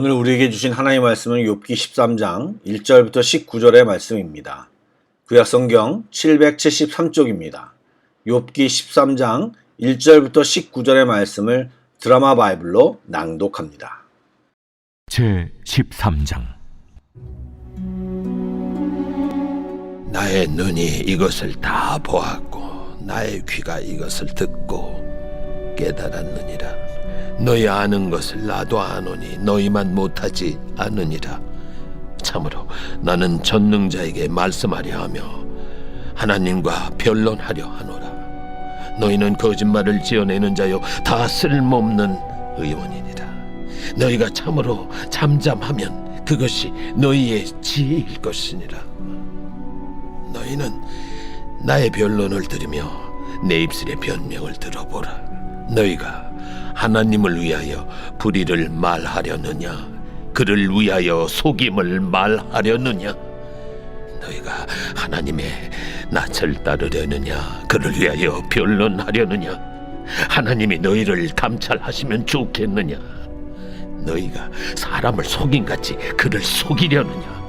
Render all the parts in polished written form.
오늘 우리에게 주신 하나님의 말씀은 욥기 13장 1절부터 19절의 말씀입니다. 구약성경 773쪽입니다. 욥기 13장 1절부터 19절의 말씀을 드라마 바이블로 낭독합니다. 제 13장. 나의 눈이 이것을 다 보았고 나의 귀가 이것을 듣고 깨달았느니라. 너희 아는 것을 나도 아노니 너희만 못하지 않으니라. 참으로 나는 전능자에게 말씀하려 하며 하나님과 변론하려 하노라. 너희는 거짓말을 지어내는 자요 다 쓸모없는 의원이니라. 너희가 참으로 잠잠하면 그것이 너희의 지혜일 것이니라. 너희는 나의 변론을 들으며 내 입술의 변명을 들어보라. 너희가 하나님을 위하여 불의를 말하려느냐, 그를 위하여 속임을 말하려느냐? 너희가 하나님의 낯을 따르려느냐, 그를 위하여 변론하려느냐? 하나님이 너희를 감찰하시면 좋겠느냐? 너희가 사람을 속임같이 그를 속이려느냐?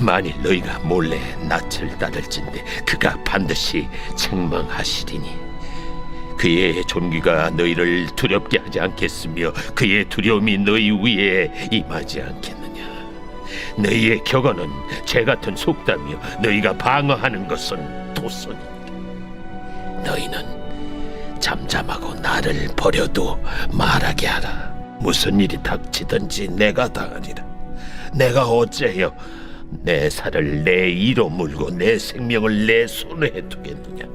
만일 너희가 몰래 낯을 따를진대 그가 반드시 책망하시리니 그의 존귀가 너희를 두렵게 하지 않겠으며 그의 두려움이 너희 위에 임하지 않겠느냐? 너희의 격언은 죄같은 속담이요 너희가 방어하는 것은 도선이니라. 너희는 잠잠하고 나를 버려도 말하게 하라. 무슨 일이 닥치든지 내가 당하리라. 내가 어째여 내 살을 내 이로 물고 내 생명을 내 손에 두겠느냐?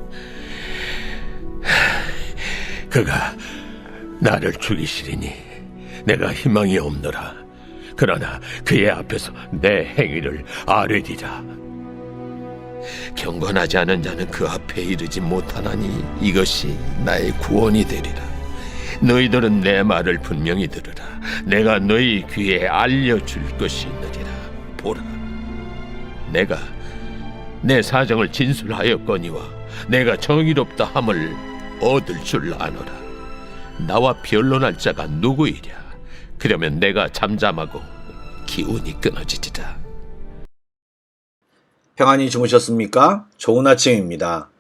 그가 나를 죽이시리니 내가 희망이 없노라. 그러나 그의 앞에서 내 행위를 아뢰리라. 경건하지 않은 자는 그 앞에 이르지 못하나니 이것이 나의 구원이 되리라. 너희들은 내 말을 분명히 들으라. 내가 너희 귀에 알려줄 것이 있느니라. 보라, 내가 내 사정을 진술하였거니와 내가 정의롭다 함을 얻을 줄 아노라. 나와 변론할 자가 누구이랴? 그러면 내가 잠잠하고 기운이 끊어지리라. 평안히 주무셨습니까? 좋은 아침입니다.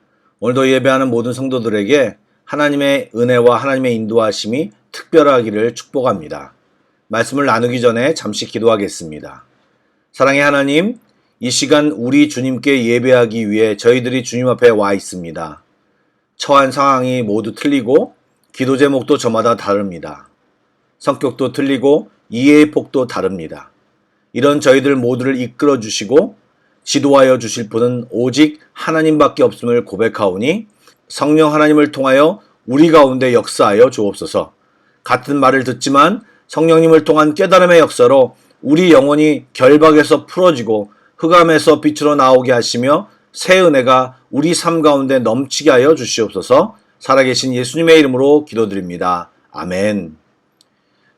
오늘도 예배하는 모든 성도들에게 하나님의 은혜와 하나님의 인도하심이 특별하기를 축복합니다. 말씀을 나누기 전에 잠시 기도하겠습니다. 사랑의 하나님, 이 시간 우리 주님께 예배하기 위해 저희들이 주님 앞에 와 있습니다. 처한 상황이 모두 틀리고 기도 제목도 저마다 다릅니다. 성격도 틀리고 이해의 폭도 다릅니다. 이런 저희들 모두를 이끌어 주시고 지도하여 주실 분은 오직 하나님밖에 없음을 고백하오니 성령 하나님을 통하여 우리 가운데 역사하여 주옵소서. 같은 말을 듣지만 성령님을 통한 깨달음의 역사로 우리 영혼이 결박에서 풀어지고 흑암에서 빛으로 나오게 하시며 새 은혜가 우리 삶 가운데 넘치게 하여 주시옵소서. 살아계신 예수님의 이름으로 기도드립니다. 아멘.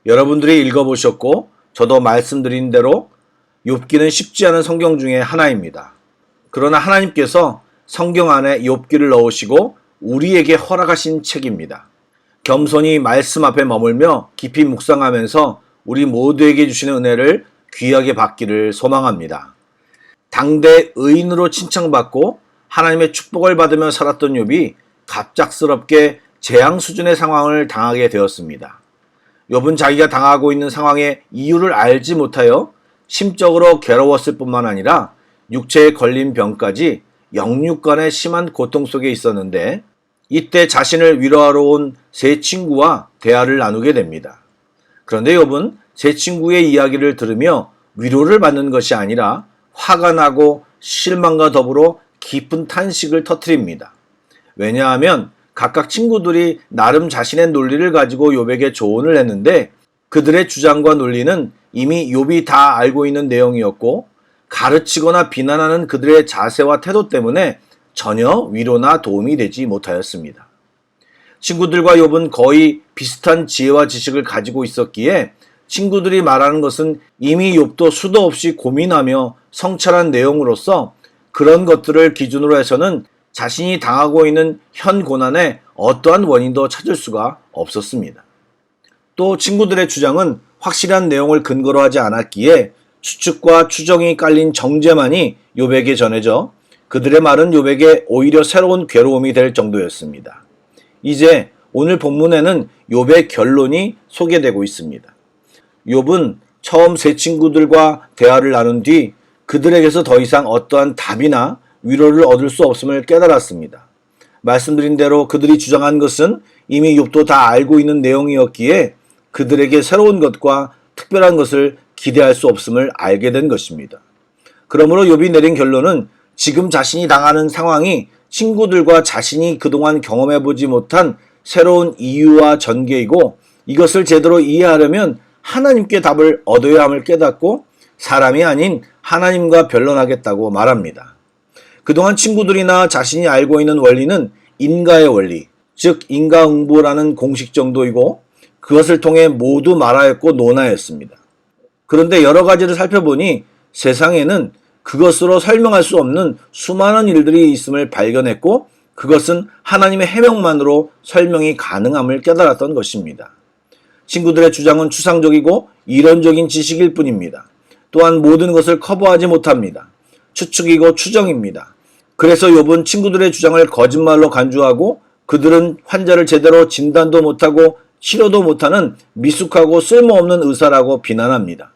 여러분들이 읽어보셨고 저도 말씀드린 대로 욥기는 쉽지 않은 성경 중에 하나입니다. 그러나 하나님께서 성경 안에 욥기를 넣으시고 우리에게 허락하신 책입니다. 겸손히 말씀 앞에 머물며 깊이 묵상하면서 우리 모두에게 주시는 은혜를 귀하게 받기를 소망합니다. 당대 의인으로 칭찬받고 하나님의 축복을 받으며 살았던 욥이 갑작스럽게 재앙 수준의 상황을 당하게 되었습니다. 욥은 자기가 당하고 있는 상황의 이유를 알지 못하여 심적으로 괴로웠을 뿐만 아니라 육체에 걸린 병까지 영육간의 심한 고통 속에 있었는데 이때 자신을 위로하러 온 세 친구와 대화를 나누게 됩니다. 그런데 욥은 세 친구의 이야기를 들으며 위로를 받는 것이 아니라 화가 나고 실망과 더불어 깊은 탄식을 터뜨립니다. 왜냐하면 각각 친구들이 나름 자신의 논리를 가지고 욥에게 조언을 했는데 그들의 주장과 논리는 이미 욥이 다 알고 있는 내용이었고 가르치거나 비난하는 그들의 자세와 태도 때문에 전혀 위로나 도움이 되지 못하였습니다. 친구들과 욥은 거의 비슷한 지혜와 지식을 가지고 있었기에 친구들이 말하는 것은 이미 욥도 수도 없이 고민하며 성찰한 내용으로서 그런 것들을 기준으로 해서는 자신이 당하고 있는 현 고난에 어떠한 원인도 찾을 수가 없었습니다. 또 친구들의 주장은 확실한 내용을 근거로 하지 않았기에 추측과 추정이 깔린 정죄만이 욥에게 전해져 그들의 말은 욥에게 오히려 새로운 괴로움이 될 정도였습니다. 이제 오늘 본문에는 욥의 결론이 소개되고 있습니다. 욥은 처음 세 친구들과 대화를 나눈 뒤 그들에게서 더 이상 어떠한 답이나 위로를 얻을 수 없음을 깨달았습니다. 말씀드린 대로 그들이 주장한 것은 이미 욥도 다 알고 있는 내용이었기에 그들에게 새로운 것과 특별한 것을 기대할 수 없음을 알게 된 것입니다. 그러므로 욥이 내린 결론은 지금 자신이 당하는 상황이 친구들과 자신이 그동안 경험해보지 못한 새로운 이유와 전개이고 이것을 제대로 이해하려면 하나님께 답을 얻어야 함을 깨닫고 사람이 아닌 하나님과 변론하겠다고 말합니다. 그동안 친구들이나 자신이 알고 있는 원리는 인가의 원리, 즉 인과응보라는 공식 정도이고 그것을 통해 모두 말하였고 논하였습니다. 그런데 여러 가지를 살펴보니 세상에는 그것으로 설명할 수 없는 수많은 일들이 있음을 발견했고 그것은 하나님의 해명만으로 설명이 가능함을 깨달았던 것입니다. 친구들의 주장은 추상적이고 이론적인 지식일 뿐입니다. 또한 모든 것을 커버하지 못합니다. 추측이고 추정입니다. 그래서 욥은 친구들의 주장을 거짓말로 간주하고 그들은 환자를 제대로 진단도 못하고 치료도 못하는 미숙하고 쓸모없는 의사라고 비난합니다.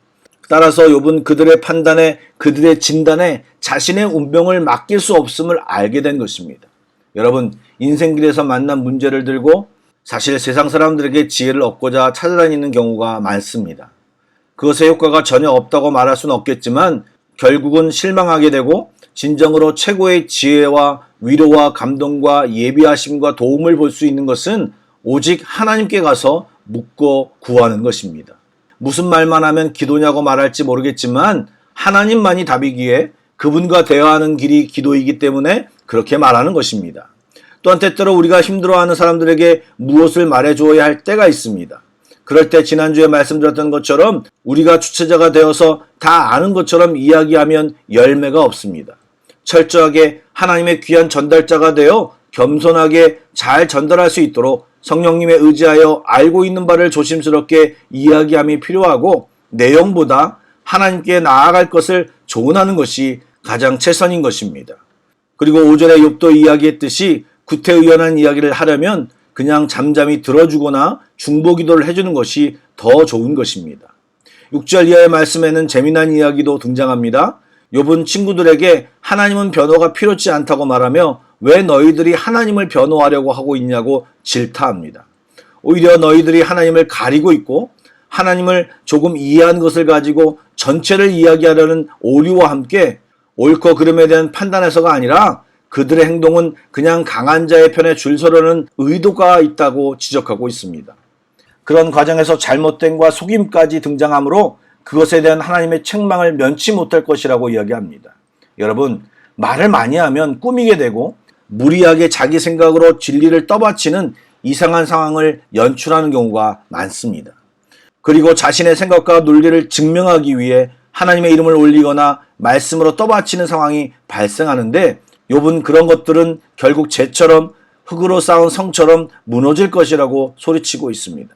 따라서 욥은 그들의 판단에 그들의 진단에 자신의 운명을 맡길 수 없음을 알게 된 것입니다. 여러분, 인생길에서 만난 문제를 들고 사실 세상 사람들에게 지혜를 얻고자 찾아다니는 경우가 많습니다. 그것의 효과가 전혀 없다고 말할 수는 없겠지만 결국은 실망하게 되고 진정으로 최고의 지혜와 위로와 감동과 예비하심과 도움을 볼 수 있는 것은 오직 하나님께 가서 묻고 구하는 것입니다. 무슨 말만 하면 기도냐고 말할지 모르겠지만 하나님만이 답이기에 그분과 대화하는 길이 기도이기 때문에 그렇게 말하는 것입니다. 또한 때때로 우리가 힘들어하는 사람들에게 무엇을 말해주어야 할 때가 있습니다. 그럴 때 지난주에 말씀드렸던 것처럼 우리가 주체자가 되어서 다 아는 것처럼 이야기하면 열매가 없습니다. 철저하게 하나님의 귀한 전달자가 되어 겸손하게 잘 전달할 수 있도록 성령님에 의지하여 알고 있는 바를 조심스럽게 이야기함이 필요하고 내용보다 하나님께 나아갈 것을 조언하는 것이 가장 최선인 것입니다. 그리고 오전에 욥도 이야기했듯이 구태의연한 이야기를 하려면 그냥 잠잠히 들어주거나 중보기도를 해주는 것이 더 좋은 것입니다. 6절 이하의 말씀에는 재미난 이야기도 등장합니다. 욥은 친구들에게 하나님은 변호가 필요치 않다고 말하며 왜 너희들이 하나님을 변호하려고 하고 있냐고 질타합니다. 오히려 너희들이 하나님을 가리고 있고 하나님을 조금 이해한 것을 가지고 전체를 이야기하려는 오류와 함께 옳고 그름에 대한 판단에서가 아니라 그들의 행동은 그냥 강한 자의 편에 줄 서려는 의도가 있다고 지적하고 있습니다. 그런 과정에서 잘못됨과 속임까지 등장하므로 그것에 대한 하나님의 책망을 면치 못할 것이라고 이야기합니다. 여러분, 말을 많이 하면 꾸미게 되고 무리하게 자기 생각으로 진리를 떠받치는 이상한 상황을 연출하는 경우가 많습니다. 그리고 자신의 생각과 논리를 증명하기 위해 하나님의 이름을 올리거나 말씀으로 떠받치는 상황이 발생하는데 욥은 그런 것들은 결국 재처럼 흙으로 쌓은 성처럼 무너질 것이라고 소리치고 있습니다.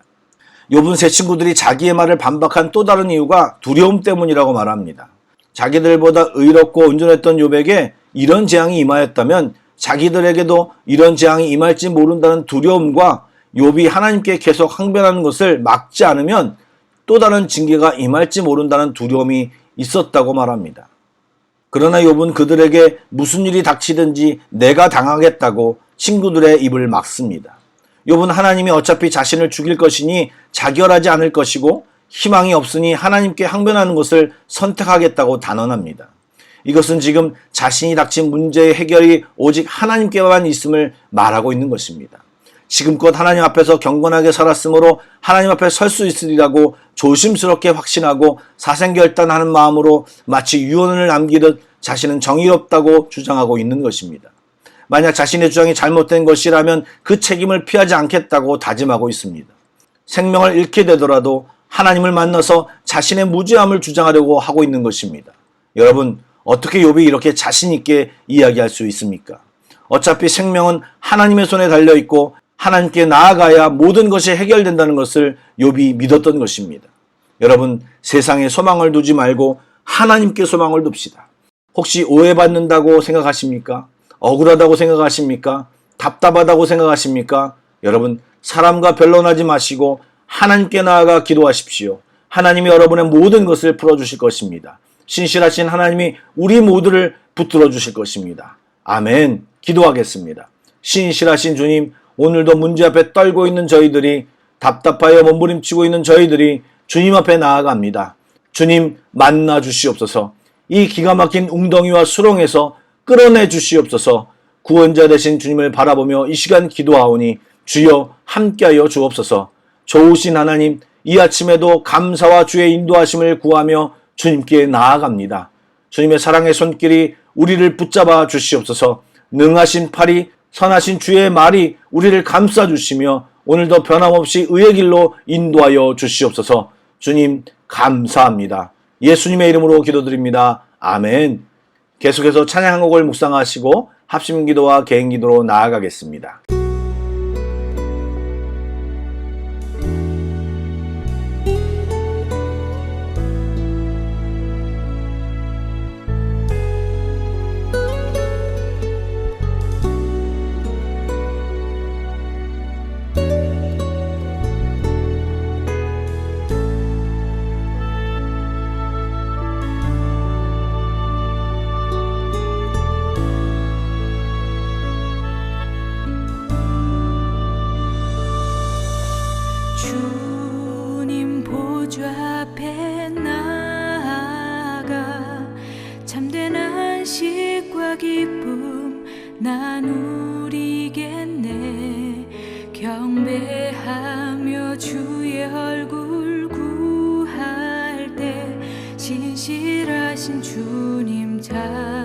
욥은 세 친구들이 자기의 말을 반박한 또 다른 이유가 두려움 때문이라고 말합니다. 자기들보다 의롭고 온전했던 욥에게 이런 재앙이 임하였다면 자기들에게도 이런 재앙이 임할지 모른다는 두려움과 욥이 하나님께 계속 항변하는 것을 막지 않으면 또 다른 징계가 임할지 모른다는 두려움이 있었다고 말합니다. 그러나 욥은 그들에게 무슨 일이 닥치든지 내가 당하겠다고 친구들의 입을 막습니다. 욥은 하나님이 어차피 자신을 죽일 것이니 자결하지 않을 것이고 희망이 없으니 하나님께 항변하는 것을 선택하겠다고 단언합니다. 이것은 지금 자신이 닥친 문제의 해결이 오직 하나님께만 있음을 말하고 있는 것입니다. 지금껏 하나님 앞에서 경건하게 살았으므로 하나님 앞에 설 수 있으리라고 조심스럽게 확신하고 사생결단하는 마음으로 마치 유언을 남기듯 자신은 정의롭다고 주장하고 있는 것입니다. 만약 자신의 주장이 잘못된 것이라면 그 책임을 피하지 않겠다고 다짐하고 있습니다. 생명을 잃게 되더라도 하나님을 만나서 자신의 무죄함을 주장하려고 하고 있는 것입니다. 여러분, 어떻게 욥이 이렇게 자신 있게 이야기할 수 있습니까? 어차피 생명은 하나님의 손에 달려있고 하나님께 나아가야 모든 것이 해결된다는 것을 욥이 믿었던 것입니다. 여러분, 세상에 소망을 두지 말고 하나님께 소망을 둡시다. 혹시 오해받는다고 생각하십니까? 억울하다고 생각하십니까? 답답하다고 생각하십니까? 여러분, 사람과 변론하지 마시고 하나님께 나아가 기도하십시오. 하나님이 여러분의 모든 것을 풀어주실 것입니다. 신실하신 하나님이 우리 모두를 붙들어 주실 것입니다. 아멘. 기도하겠습니다. 신실하신 주님, 오늘도 문제 앞에 떨고 있는 저희들이, 답답하여 몸부림치고 있는 저희들이 주님 앞에 나아갑니다. 주님, 만나 주시옵소서. 이 기가 막힌 웅덩이와 수렁에서 끌어내 주시옵소서. 구원자 되신 주님을 바라보며 이 시간 기도하오니 주여 함께하여 주옵소서. 좋으신 하나님, 이 아침에도 감사와 주의 인도하심을 구하며 주님께 나아갑니다. 주님의 사랑의 손길이 우리를 붙잡아 주시옵소서. 능하신 팔이, 선하신 주의 말이 우리를 감싸 주시며 오늘도 변함없이 의의 길로 인도하여 주시옵소서. 주님 감사합니다. 예수님의 이름으로 기도드립니다. 아멘. 계속해서 찬양 한 곡을 묵상하시고 합심기도와 개인기도로 나아가겠습니다. 주님 보좌 앞에 나아가 참된 안식과 기쁨 나누리겠네. 경배하며 주의 얼굴 구할 때 신실하신 주님 잘